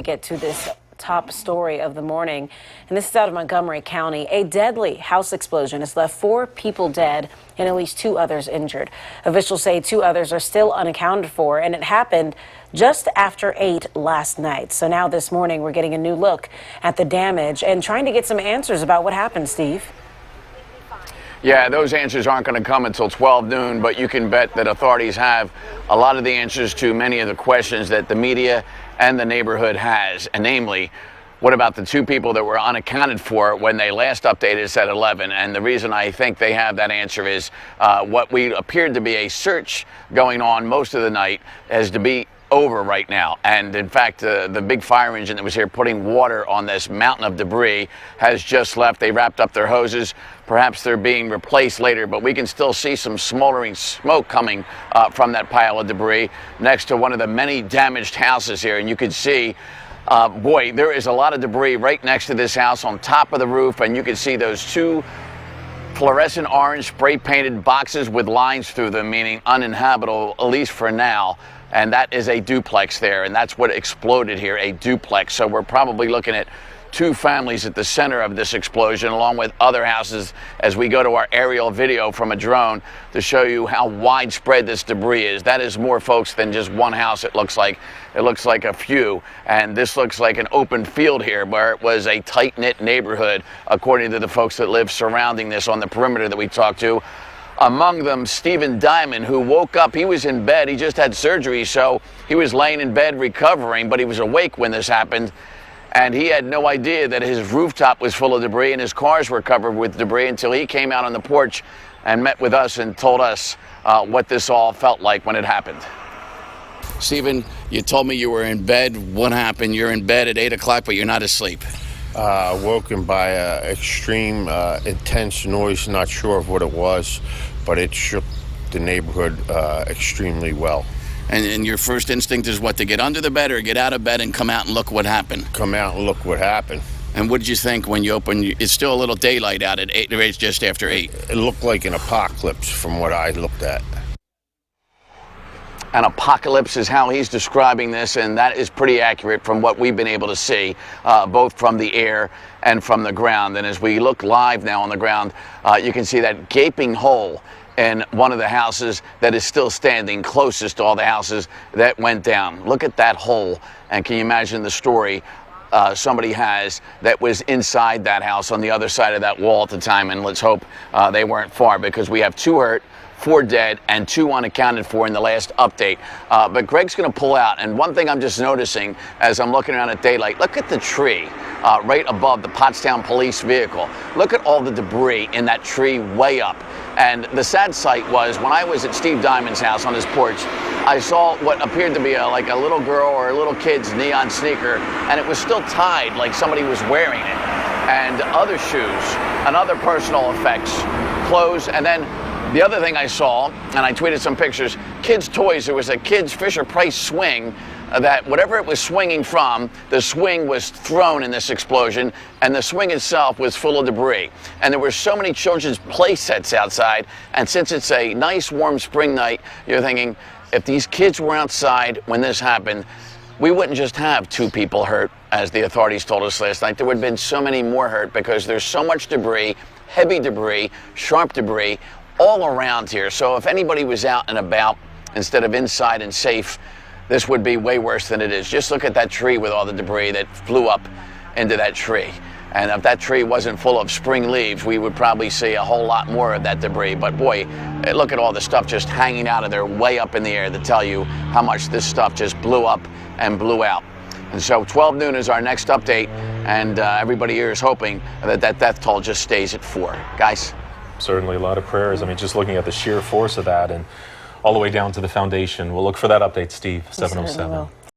Get to this top story of the morning, and this is out of Montgomery County. A deadly house explosion has left 4 people dead and at least 2 others injured. Officials say 2 others are still unaccounted for, and it happened just after 8 last night. So now this morning we're getting a new look at the damage and trying to get some answers about what happened, Steve. Yeah, those answers aren't going to come until 12 noon, but you can bet that authorities have a lot of the answers to many of the questions that the media and the neighborhood has, and namely, what about the 2 people that were unaccounted for when they last updated us at 11? And the reason I think they have that answer is what we appeared to be a search going on most of the night has to be over right now. And in fact, the big fire engine that was here putting water on this mountain of debris has just left. They wrapped up their hoses. Perhaps they're being replaced later, but we can still see some smoldering smoke coming from that pile of debris next to one of the many damaged houses here. And you can see, boy, there is a lot of debris right next to this house on top of the roof, and you can see those 2 fluorescent orange spray painted boxes with lines through them, meaning uninhabitable, at least for now. And that is a duplex there, and that's what exploded here, a duplex. So we're probably looking at 2 families at the center of this explosion, along with other houses, as we go to our aerial video from a drone to show you how widespread this debris is. That is more folks than just one house, it looks like. It looks like a few, and this looks like an open field here where it was a tight-knit neighborhood, according to the folks that live surrounding this on the perimeter that we talked to. Among them, Stephen Diamond, who woke up. He was in bed. He just had surgery, so he was laying in bed recovering, but he was awake when this happened. And he had no idea that his rooftop was full of debris and his cars were covered with debris until he came out on the porch and met with us and told us what this all felt like when it happened. Stephen, you told me you were in bed. What happened? You're in bed at 8 o'clock, but you're not asleep. Woken by extreme intense noise, not sure of what it was, but it shook the neighborhood extremely well. And your first instinct is what, to get under the bed or get out of bed and come out and look what happened? Come out and look what happened. And what did you think when you opened? It's still a little daylight out at 8, it's just after 8. It looked like an apocalypse from what I looked at. An apocalypse is how he's describing this, and that is pretty accurate from what we've been able to see, both from the air and from the ground. And as we look live now on the ground, you can see that gaping hole in one of the houses that is still standing closest to all the houses that went down. Look at that hole, and can you imagine the story somebody has that was inside that house on the other side of that wall at the time? And let's hope they weren't far, because we have 2 hurt, 4 dead, and 2 unaccounted for in the last update. But Greg's going to pull out, and one thing I'm just noticing as I'm looking around at daylight, look at the tree right above the Pottstown police vehicle. Look at all the debris in that tree way up. And the sad sight was, when I was at Steve Diamond's house on his porch, I saw what appeared to be like a little girl or a little kid's neon sneaker, and it was still tied like somebody was wearing it. And other shoes and other personal effects, clothes, and then the other thing I saw, and I tweeted some pictures, kids' toys. There was a kids' Fisher-Price swing that whatever it was swinging from, the swing was thrown in this explosion, and the swing itself was full of debris. And there were so many children's play sets outside, and since it's a nice warm spring night, you're thinking, if these kids were outside when this happened, we wouldn't just have 2 people hurt, as the authorities told us last night. There would have been so many more hurt, because there's so much debris, heavy debris, sharp debris, all around here. So if anybody was out and about instead of inside and safe, this would be way worse than it is. Just look at that tree with all the debris that flew up into that tree. And if that tree wasn't full of spring leaves, we would probably see a whole lot more of that debris. But boy, look at all the stuff just hanging out of there way up in the air to tell you how much this stuff just blew up and blew out. And so 12 noon is our next update, and everybody here is hoping that that death toll just stays at 4. Guys? Certainly a lot of prayers. I mean, just looking at the sheer force of that and all the way down to the foundation. We'll look for that update, Steve, 7:07.